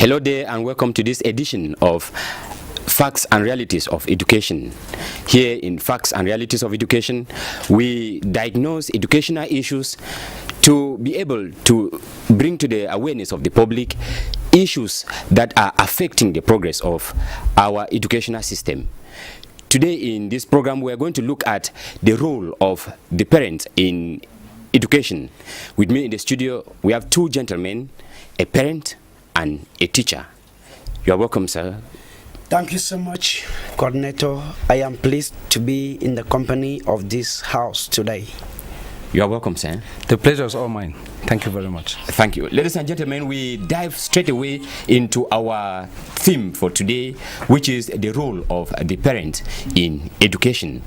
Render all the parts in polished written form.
Hello there and welcome to this edition of Facts and Realities of Education. Here in Facts and Realities of Education, we diagnose educational issues to be able to bring to the awareness of the public issues that are affecting the progress of our educational system. Today in this program, we are going to look at the role of the parents in education. With me in the studio, we have two gentlemen, a parent and a teacher. You are welcome, sir. Thank you so much, Coordinator. I am pleased to be in the company of this house today. You are welcome, sir. The pleasure is all mine. Thank you very much. Thank you. Ladies and gentlemen, we dive straight away into our theme for today, which is the role of the parent in education.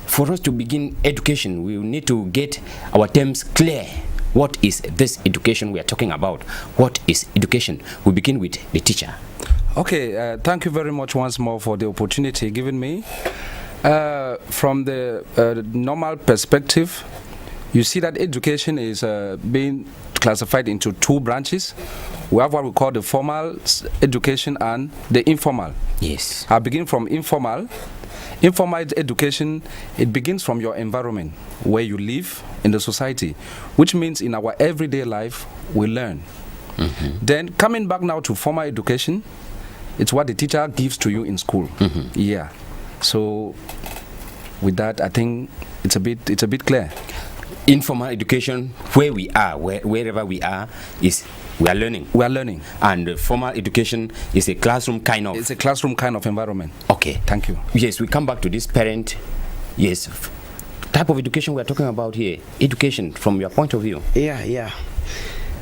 For us to begin education, we need to get our terms clear. What is this education we are talking about? What is education? We begin with the teacher. Okay, thank you very much once more for the opportunity given me. From the normal perspective, you see that education is being classified into two branches. We have what we call the formal education and the informal. Yes. I begin from informal. Informal education, it begins from your environment, where you live in the society, which means in our everyday life, we learn. Then coming back now to formal education, it's what the teacher gives to you in school. Yeah. So with that, I think it's a bit clear. Informal education, where we are, wherever we are, is we are learning. We are learning. And formal education is a classroom kind of. It's a classroom kind of environment. Okay. Thank you. Yes, we come back to this parent. Yes. Type of education we are talking about here. Education from your point of view. Yeah.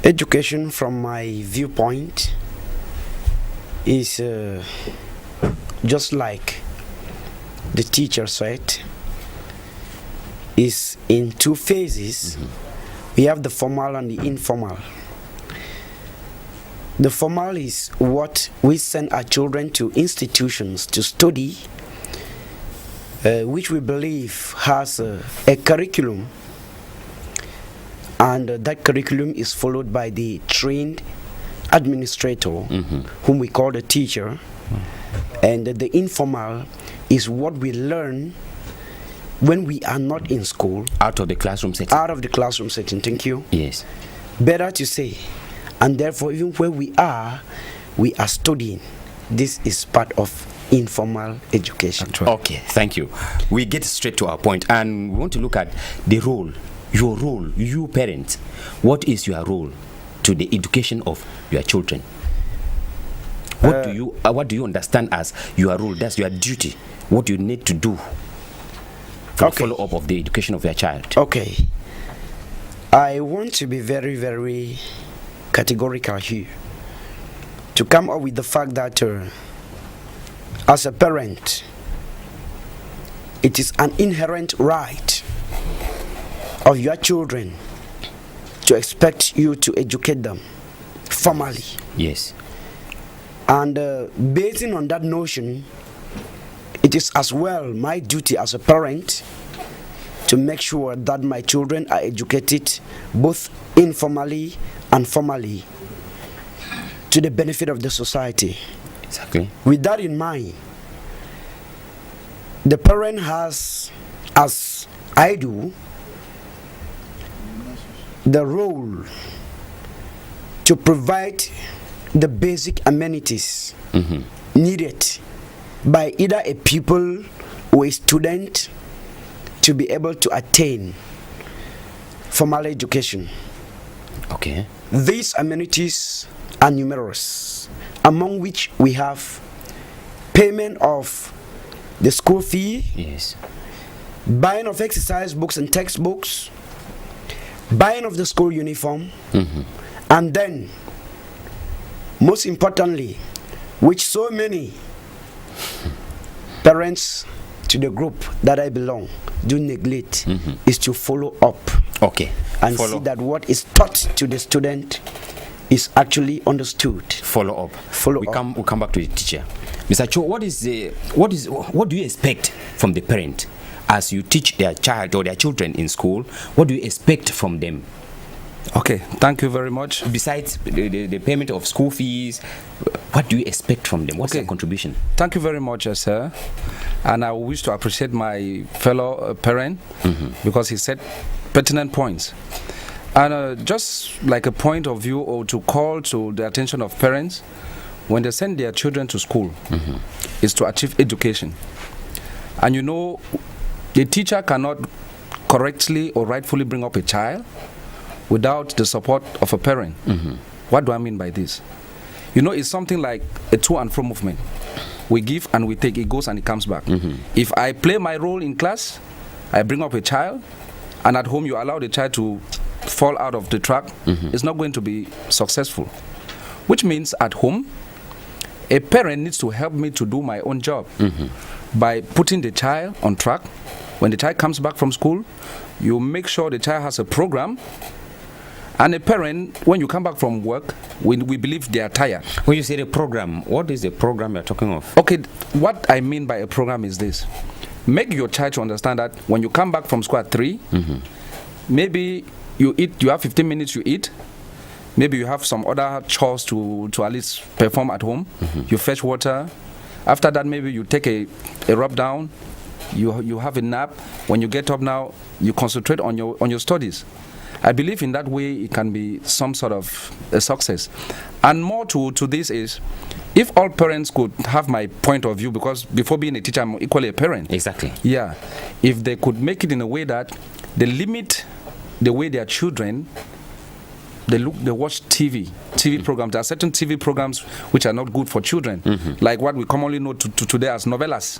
Education from my viewpoint is just like the teacher said, is in two phases. We have the formal and the informal. The formal is what we send our children to institutions to study, which we believe has a curriculum, and that curriculum is followed by the trained administrator, whom we call the teacher. And the informal is what we learn when we are not in school. Out of the classroom setting. Out of the classroom setting, thank you. Yes. Better to say. And therefore, even where we are studying. This is part of informal education. Okay, thank you. We get straight to our point, and we want to look at the role, your role, you parents. What is your role to the education of your children? What do you understand as your role? That's your duty. What you need to do for the follow-up of the education of your child. Okay. I want to be very, very categorical here to come up with the fact that as a parent, it is an inherent right of your children to expect you to educate them formally. Yes. And basing on that notion, it is as well my duty as a parent to make sure that my children are educated both informally and formally to the benefit of the society. Exactly. With that in mind, the parent has, as I do, the role to provide the basic amenities needed by either a pupil or a student to be able to attain formal education. Okay. These amenities are numerous, among which we have payment of the school fee, yes, buying of exercise books and textbooks, buying of the school uniform, and then, most importantly, which so many parents to the group that I belong do neglect, is to follow up. Okay. And see that what is taught to the student is actually understood. Follow up. We come back to the teacher. Mr. Cho, what do you expect from the parent as you teach their child or their children in school? What do you expect from them? Okay, thank you very much. Besides the payment of school fees, What do you expect from them? What's Okay. their contribution? Thank you very much, sir. And I wish to appreciate my fellow parent because he said pertinent points. And just like a point of view or to call to the attention of parents, when they send their children to school, is to achieve education. And you know, the teacher cannot correctly or rightfully bring up a child without the support of a parent. What do I mean by this? You know, it's something like a to and fro movement. We give and we take, it goes and it comes back. If I play my role in class, I bring up a child, and at home you allow the child to fall out of the track, it's not going to be successful. Which means at home, a parent needs to help me to do my own job by putting the child on track. When the child comes back from school, you make sure the child has a program. And a parent, when you come back from work, we believe they are tired. When you say the program, what is the program you're talking of? Okay, what I mean by a program is this. Make your child to understand that when you come back from school at 3, maybe you have 15 minutes you eat. Maybe you have some other chores to at least perform at home. You fetch water. After that, maybe you take a rub down. You have a nap. When you get up now, you concentrate on your studies. I believe in that way it can be some sort of a success. And more to this is, if all parents could have my point of view, because before being a teacher, I'm equally a parent. Exactly. Yeah. If they could make it in a way that they limit the way their children, they watch TV programs. There are certain TV programs which are not good for children, like what we commonly know today as novellas.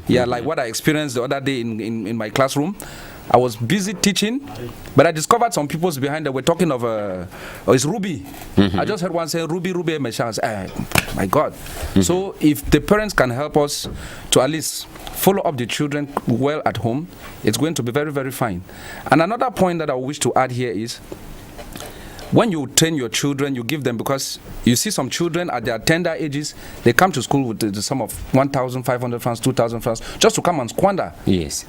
Yeah, like what I experienced the other day in my classroom. I was busy teaching, but I discovered some people's behind that were talking of it's Ruby. I just heard one say Ruby Meshans. My God. So if the parents can help us to at least follow up the children well at home, it's going to be very, very fine. And another point that I wish to add here is, when you train your children, you give them, because you see some children at their tender ages, they come to school with the sum of 1,500 francs, 2,000 francs, just to come and squander. Yes.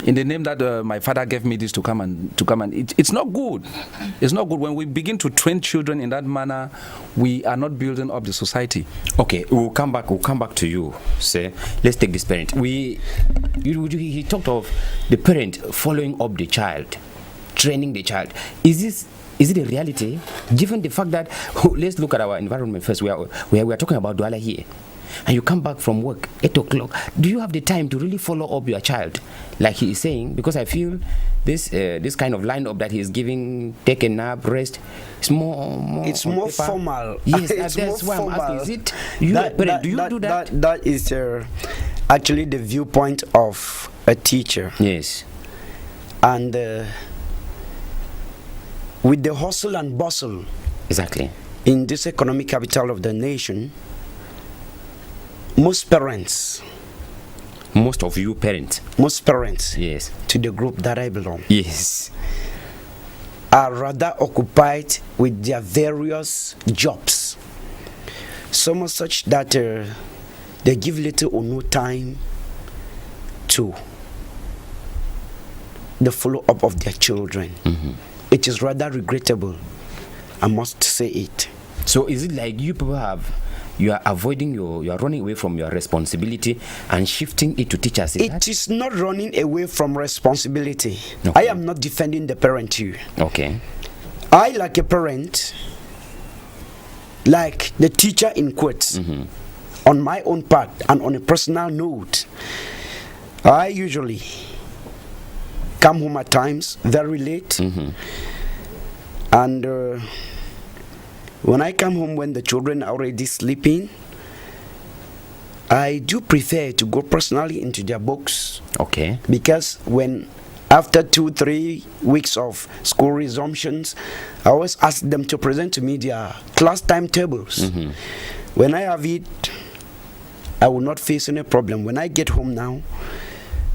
In the name that my father gave me this to come and it's not good. It's not good. When we begin to train children in that manner, we are not building up the society. Okay, we'll come back to you, sir. Let's take this parent. He talked of the parent following up the child, training the child. Is it a reality, given the fact that, let's look at our environment first. We are talking about Douala here, and you come back from work 8 o'clock. Do you have the time to really follow up your child, like he is saying? Because I feel this kind of lineup that he is giving, take a nap, rest, it's more. It's more formal. Yes, it's that's more why I'm formal. asking. Is it you, a parent? Do you do that? That is actually the viewpoint of a teacher. Yes. And with the hustle and bustle, Exactly. in this economic capital of the nation, most parents, Most of you parents. Yes, to the group that I belong, Yes. are rather occupied with their various jobs, so much such that they give little or no time to the follow-up of their children. It is rather regrettable, I must say it. So is it like you people you are avoiding you are running away from your responsibility and shifting it to teachers? It is not running away from responsibility. Okay. I am not defending the parent here. Okay. I, like a parent, like the teacher in quotes, on my own part and on a personal note, I usually come home at times very late, and when I come home when the children are already sleeping, I do prefer to go personally into their books. Okay. Because when after 2-3 weeks of school resumptions, I always ask them to present to me their class timetables. When I have it, I will not face any problem. When I get home now,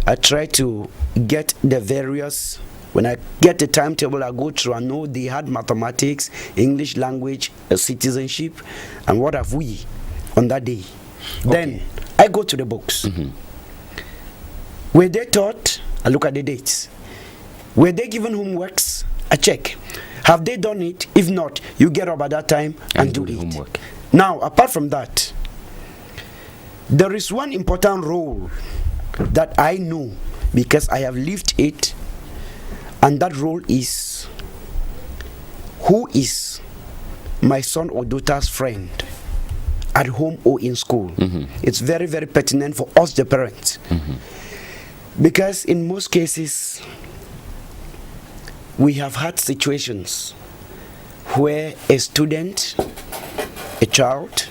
I try to get the various, when I get the timetable, I go through and know they had mathematics, English language, citizenship, and what have we on that day. Then I go to the books. Were they taught? I look at the dates. Were they given homeworks? I check. Have they done it? If not, you get up at that time and do the it. homework. Now, apart from that, there is one important role that I know because I have lived it, and that role is who is my son or daughter's friend at home or in school. It's very, very pertinent for us, the parents, because in most cases, we have had situations where a student, a child,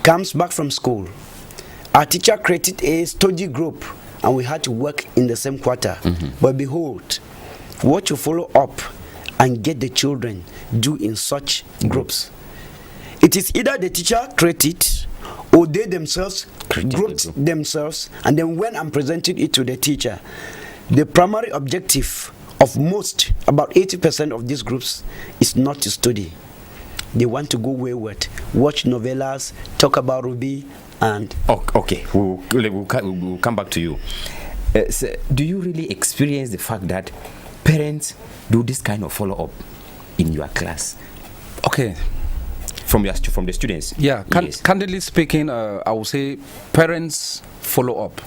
comes back from school. Our teacher created a study group and we had to work in the same quarter. But behold, what you follow up and get the children do in such groups. It is either the teacher created or they themselves grouped themselves, and then when I'm presenting it to the teacher, the primary objective of most, about 80% of these groups, is not to study. They want to go wayward, watch novellas, talk about Ruby, and... Okay, we'll come back to you. So do you really experience the fact that parents do this kind of follow-up in your class? Okay. From the students? Yeah, Yes. candidly speaking, I would say parents follow up,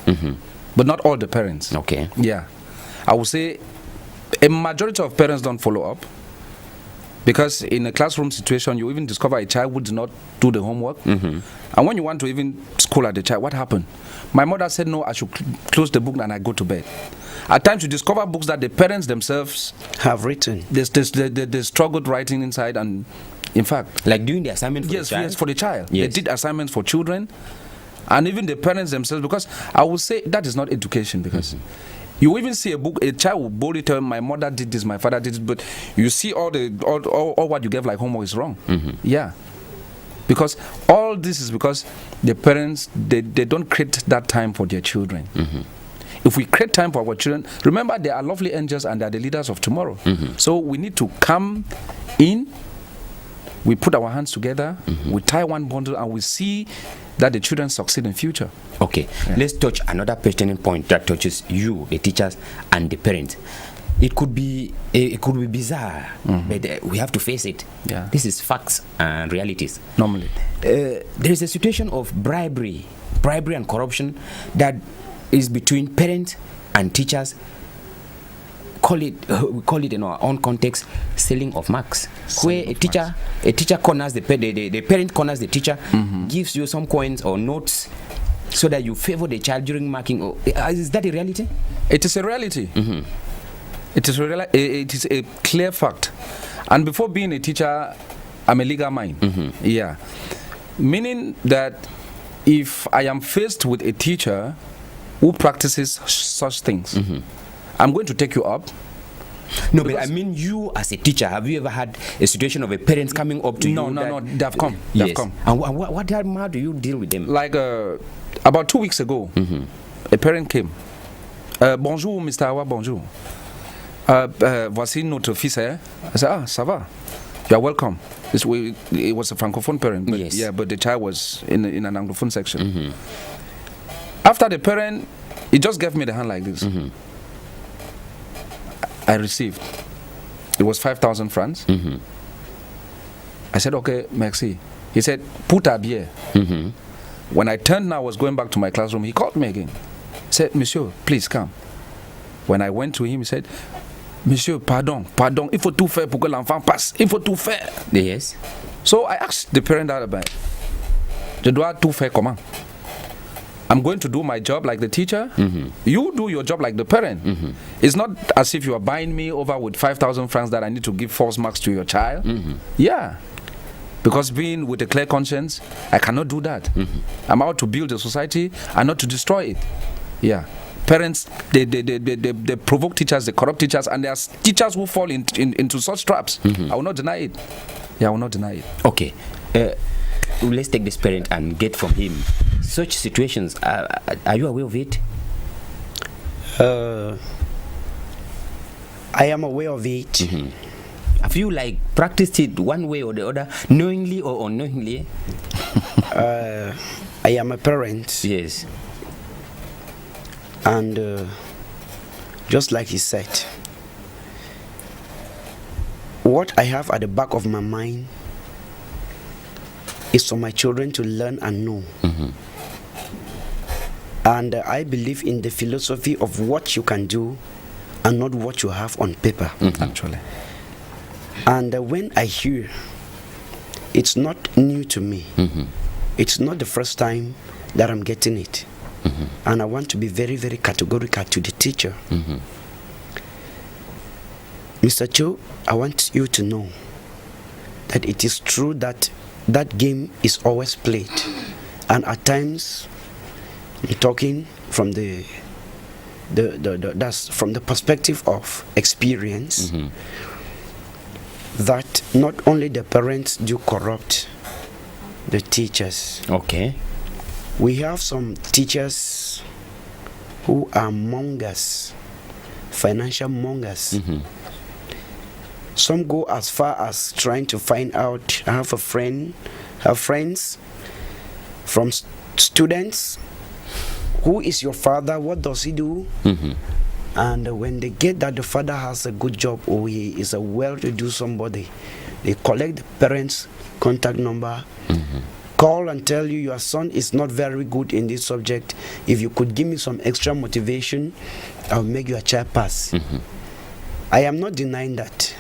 but not all the parents. Okay. Yeah, I would say a majority of parents don't follow up, because in a classroom situation, you even discover a child who did not do the homework, and when you want to even school at the child, what happened? My mother said no, I should close the book and I go to bed. At times you discover books that the parents themselves have written. They struggled writing inside, and in fact, like doing the assignment for yes, the child? yes, for the child. Yes. They did assignments for children, and even the parents themselves, because I would say that is not education, because you even see a book, a child will boldly tell, my mother did this, my father did it, but you see all what you gave like homework is wrong. Yeah. Because all this is because the parents, they don't create that time for their children. If we create time for our children, remember they are lovely angels and they are the leaders of tomorrow. So we need to come in, we put our hands together, we tie one bundle, and we see that the children succeed in future. Okay, let's touch another pertinent point that touches you, the teachers, and the parents. It could be bizarre, but we have to face it. Yeah. This is facts and realities. Normally, there is a situation of bribery and corruption that is between parents and teachers. We call it in our own context, selling of marks, where a teacher corners the parent corners the teacher, gives you some coins or notes so that you favor the child during marking. Is that a reality? it is a reality. It is a clear fact. And before being a teacher, I'm a legal mind. Yeah, meaning that if I am faced with a teacher who practices such things, I'm going to take you up. No, but I mean, you as a teacher, have you ever had a situation of a parent coming up to you? No, they've come. Yes. They've come. And how do you deal with them? Like about 2 weeks ago, a parent came. Bonjour, Mr. Awa, bonjour. Voici notre fils. I said, ça va. You are welcome. It was a francophone parent, but Yes. yeah, but the child was in an anglophone section. After the parent, he just gave me the hand like this. I received. It was 5,000 francs. I said, okay, merci. He said, put à bien. When I turned and I was going back to my classroom, he called me again. He said, monsieur, please come. When I went to him, he said, monsieur, pardon, il faut tout faire pour que l'enfant passe. Il faut tout faire. Yes. So I asked the parent that about, je dois tout faire comment? I'm going to do my job like the teacher. You do your job like the parent. It's not as if you are buying me over with 5,000 francs that I need to give false marks to your child. Yeah. Because being with a clear conscience, I cannot do that. I'm out to build a society and not to destroy it. Yeah. Parents, they provoke teachers, they corrupt teachers, and there are teachers who fall into such traps. I will not deny it. Yeah, I will not deny it. Okay. Let's take this parent and get from him such situations. Are you aware of it? I am aware of it. Have you practiced it one way or the other, knowingly or unknowingly? I am a parent. Yes. And just like he said, what I have at the back of my mind is for my children to learn and know. And I believe in the philosophy of what you can do and not what you have on paper. Actually. And when I hear, it's not new to me. It's not the first time that I'm getting it. And I want to be very, very categorical to the teacher. Mr. Cho, I want you to know that it is true that that game is always played. And at times, I'm talking from that's from the perspective of experience, that not only the parents do corrupt the teachers. Okay. We have some teachers who are mongers, financial mongers. Some go as far as trying to find out. I have friends from students. Who is your father? What does he do? And when they get that the father has a good job or he is a well-to-do somebody, they collect the parents' contact number, call and tell you your son is not very good in this subject. If you could give me some extra motivation, I'll make your child pass. I am not denying that.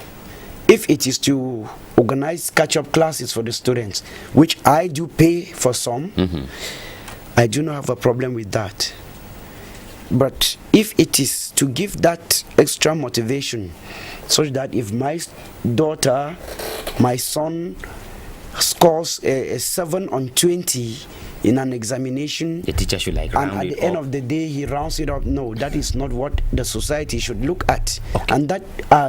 If it is to organize catch-up classes for the students, which I do pay for some, I do not have a problem with that. But if it is to give that extra motivation, such that if my daughter, my son scores a 7 on 20 in an examination, The teacher should like and round at it the end up. of the day he rounds it up, no, that is not what the society should look at. Okay. And that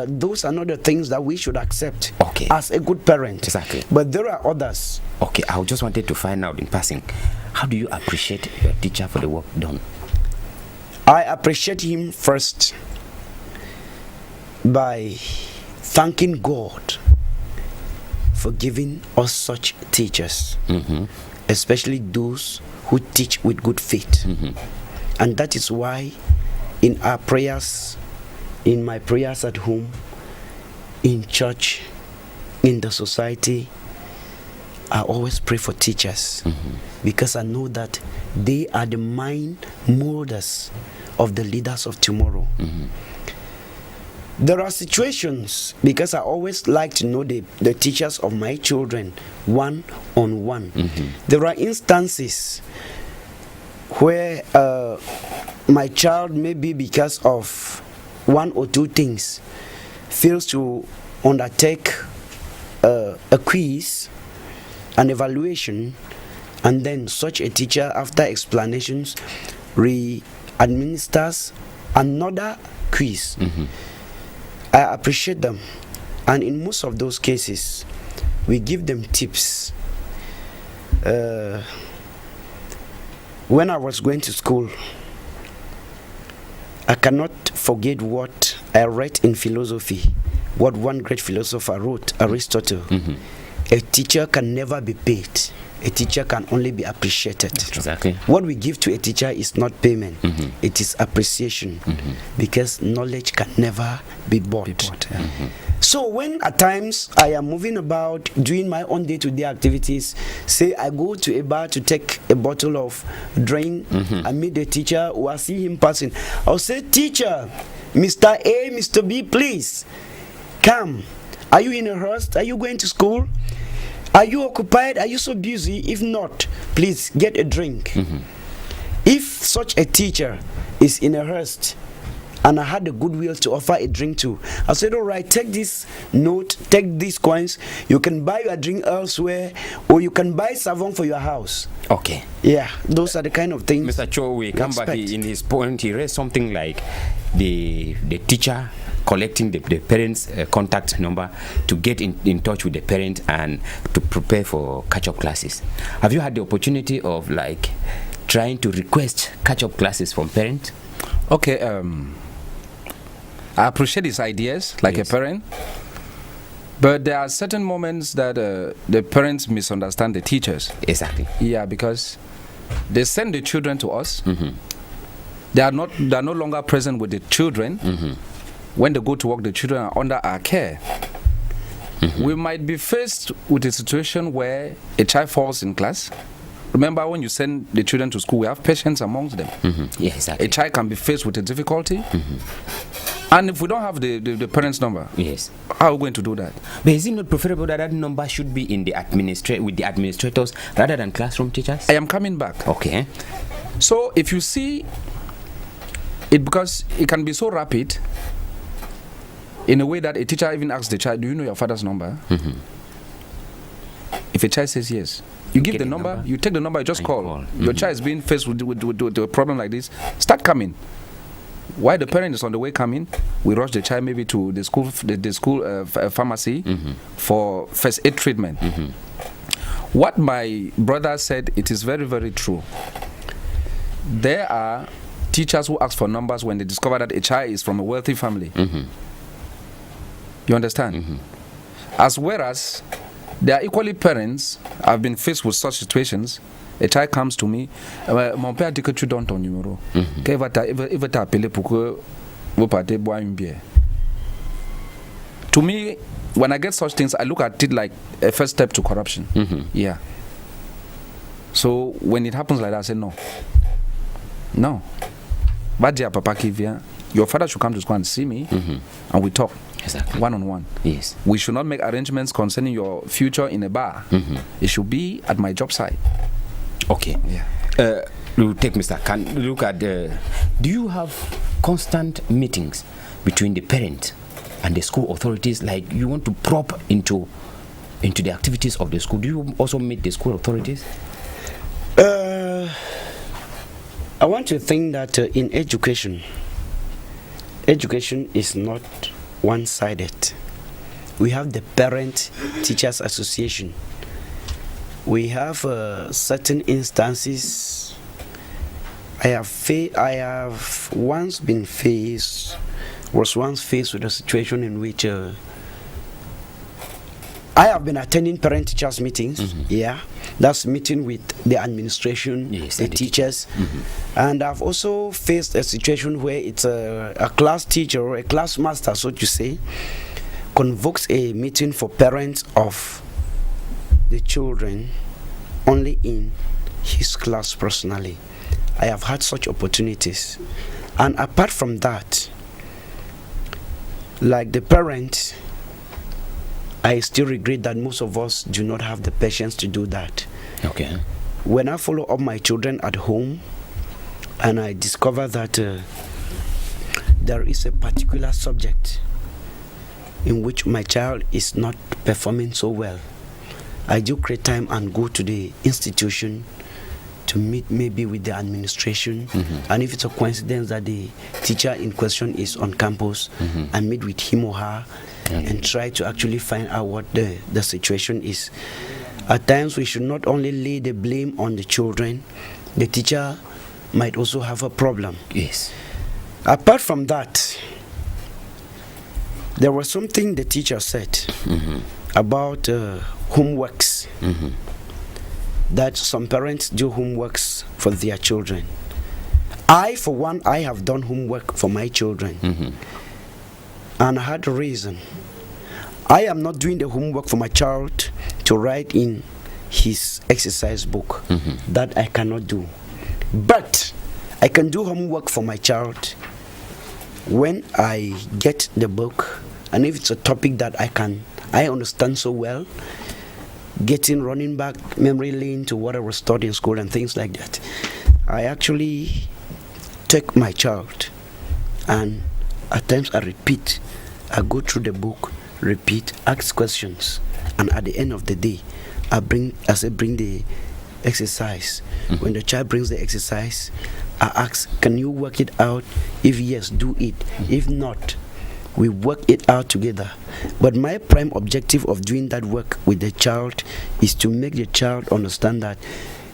those are not the things that we should accept Okay. as a good parent. Exactly. But there are others. Okay, I just wanted to find out in passing, how do you appreciate your teacher for the work done? I appreciate him first by thanking God for giving us such teachers, especially those who teach with good faith. And that is why in our prayers, in my prayers at home, in church, in the society, I always pray for teachers, because I know that they are the mind molders of the leaders of tomorrow. There are situations, because I always like to know the teachers of my children one-on-one. There are instances where my child, maybe because of one or two things, fails to undertake a quiz, an evaluation, and then such a teacher, after explanations, administers another quiz. I appreciate them, and in most of those cases we give them tips. When I was going to school, I cannot forget what I read in philosophy, what one great philosopher wrote, Aristotle. A teacher can never be paid. A teacher can only be appreciated. Exactly. What we give to a teacher is not payment, it is appreciation, because knowledge can never be bought. So when at times I am moving about doing my own day-to-day activities, say I go to a bar to take a bottle of drink, I meet the teacher or I see him passing, I'll say, "Teacher, Mr. A, Mr. B, please come. Are you in a rush? Are you going to school? Are you occupied? Are you so busy? If not, please get a drink." If such a teacher is in a hurst and I had the goodwill to offer a drink to, I said, "All right, take this note, take these coins. You can buy your drink elsewhere, or you can buy savon for your house." Okay. Yeah, those are the kind of things. Mr. Cho, we come back expect. in his point. He raised something like the teacher collecting the parents' contact number to get in touch with the parent and to prepare for catch-up classes. Have you had the opportunity of like trying to request catch-up classes from parents? Okay, I appreciate his ideas like Yes. a parent, but there are certain moments that the parents misunderstand the teachers. Exactly. Yeah, because they send the children to us. They are no longer present with the children. When they go to work, the children are under our care. We might be faced with a situation where a child falls in class. Remember, when you send the children to school, we have patience amongst them. Yeah, exactly. A child can be faced with a difficulty, and if we don't have the parent's number, Yes. how are we going to do that? But is it not preferable that that number should be in the with the administrators rather than classroom teachers? I am coming back. Okay. So if you see it, because it can be so rapid, in a way that a teacher even asks the child, "Do you know your father's number?" If a child says yes, you give get the the number, number, you take the number, you just and call. call. Your child is being faced with a problem like this. Start coming. While the parent is on the way coming, we rush the child maybe to the school, pharmacy for first aid treatment. What my brother said, it is very, very true. There are teachers who ask for numbers when they discover that a child is from a wealthy family. You understand? As well as there are equally parents. I've been faced with such situations. A child comes to me, mon père dit que tu donnes ton numéro. Il va t'appeler pour que vous partez boire une bière. To me, when I get such things, I look at it like a first step to corruption. Yeah. So when it happens like that, I say no. No. But dear Papa qui vient, your father should come to school and see me, and we talk. Exactly. One-on-one. Yes. We should not make arrangements concerning your future in a bar. It should be at my job site. Okay. Yeah. You take Mr. Khan, look at do you have constant meetings between the parent and the school authorities, like you want to probe into the activities of the school? Do you also meet the school authorities? I want to think that in education is not one-sided. We have the Parent Teachers Association. We have certain instances. I have once faced with a situation in which I have been attending parent teachers meetings. Yeah, that's meeting with the administration, Yes, the and the teachers, and I've also faced a situation where it's a class teacher or a class master, so to say, convokes a meeting for parents of the children only in his class personally. I have had such opportunities, and apart from that, like the parents, I still regret that most of us do not have the patience to do that. Okay. When I follow up my children at home and I discover that there is a particular subject in which my child is not performing so well, I do create time and go to the institution to meet maybe with the administration, and if it's a coincidence that the teacher in question is on campus, I meet with him or her and try to actually find out what the situation is. At times we should not only lay the blame on the children, the teacher might also have a problem. Yes. Apart from that, there was something the teacher said about homeworks, that some parents do homeworks for their children. I, for one, I have done homework for my children, and I had a reason. I am not doing the homework for my child to write in his exercise book. That I cannot do. But I can do homework for my child when I get the book, and if it's a topic that I understand so well, running back memory lane to what I was taught in school and things like that. I actually take my child, and at times I repeat. I go through the book, repeat, ask questions, and at the end of the day, I bring the exercise. When the child brings the exercise, I ask, can you work it out? If yes, do it. If not, we work it out together. But my prime objective of doing that work with the child is to make the child understand that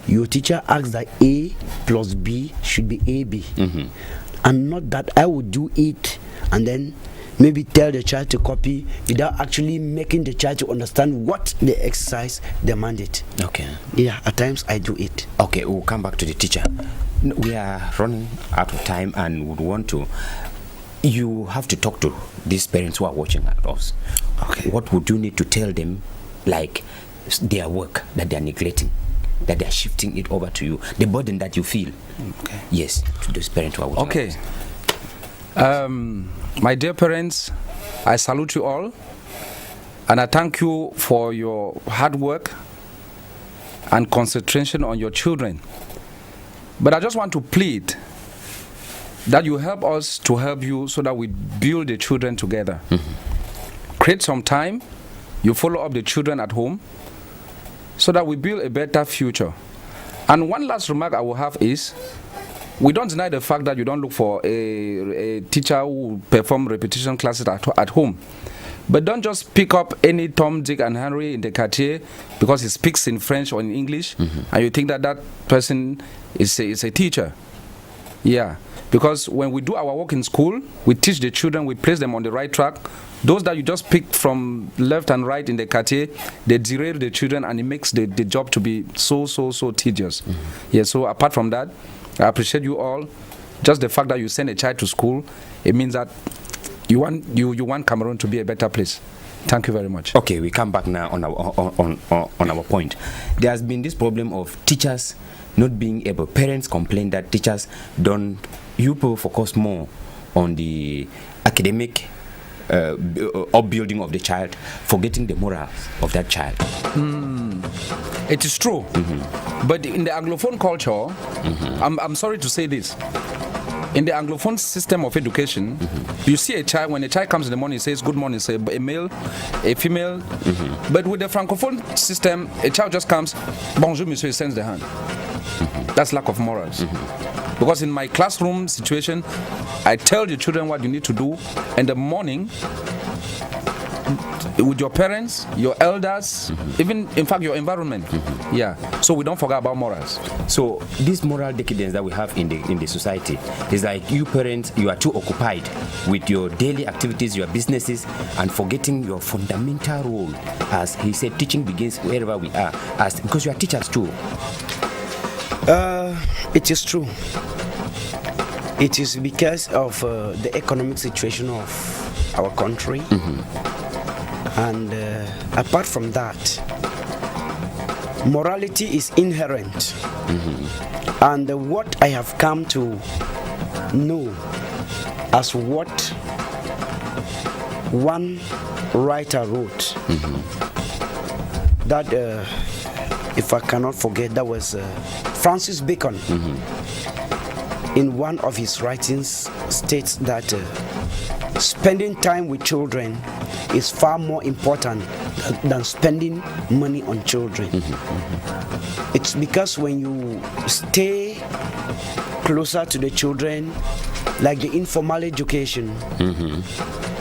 your teacher asks that A plus B should be AB, and not that I would do it and then maybe tell the child to copy without actually making the child to understand what the exercise demanded. Okay. Yeah, at times I do it. Okay, we'll come back to the teacher. We are running out of time and would want to. You have to talk to these parents who are watching at us. Okay. What would you need to tell them, like their work that they are neglecting, that they are shifting it over to you, the burden that you feel? Okay. Yes, to those parents who are watching. Okay. My dear parents, I salute you all, and I thank you for your hard work and concentration on your children. But I just want to plead that you help us to help you so that we build the children together. Create some time, you follow up the children at home so that we build a better future. And one last remark I will have is, we don't deny the fact that you don't look for a teacher who perform repetition classes at home. But don't just pick up any Tom, Dick, and Henry in the quartier because he speaks in French or in English, and you think that that person is a teacher. Yeah, because when we do our work in school, we teach the children, we place them on the right track. Those that you just pick from left and right in the quartier, they derail the children, and it makes the job to be so tedious. Yeah, so apart from that, I appreciate you all. Just the fact that you send a child to school, it means that you want Cameroon to be a better place. Thank you very much. Okay, we come back now on our point. There has been this problem of teachers not being able. Parents complain that teachers don't. You people focus more on the academic upbuilding of the child, forgetting the morals of that child. It is true, but in the Anglophone culture, I'm sorry to say this. In the Anglophone system of education, you see a child, when a child comes in the morning, he says good morning, say a male, a female. But with the Francophone system, a child just comes, bonjour monsieur, he sends the hand. That's lack of morals. Because in my classroom situation, I tell the children what you need to do in the morning with your parents, your elders, even in fact your environment. Yeah. So we don't forget about morals. So this moral decadence that we have in the society is like you parents, you are too occupied with your daily activities, your businesses, and forgetting your fundamental role. As he said, teaching begins wherever we are, because you are teachers too. It is true. It is because of the economic situation of our country. And apart from that, morality is inherent. And what I have come to know as what one writer wrote, that if I cannot forget, that was Francis Bacon. In one of his writings states that spending time with children is far more important than spending money on children. It's because when you stay closer to the children, like the informal education,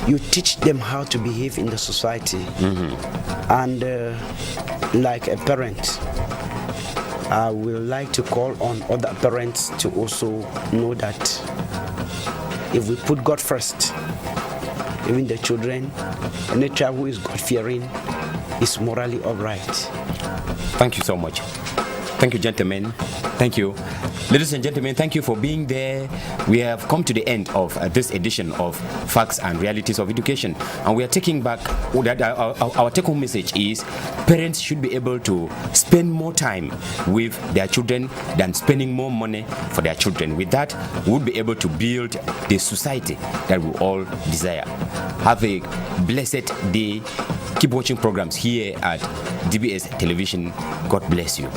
you teach them how to behave in the society. And like a parent, I will like to call on other parents to also know that if we put God first, even the children, and a child who is God-fearing is morally upright. Thank you so much. Thank you, gentlemen. Thank you. Ladies and gentlemen, thank you for being there. We have come to the end of this edition of Facts and Realities of Education, and we are taking back that our take-home message is parents should be able to spend more time with their children than spending more money for their children. With that, we will be able to build the society that we all desire. Have a blessed day. Keep watching programs here at DBS Television. God bless you.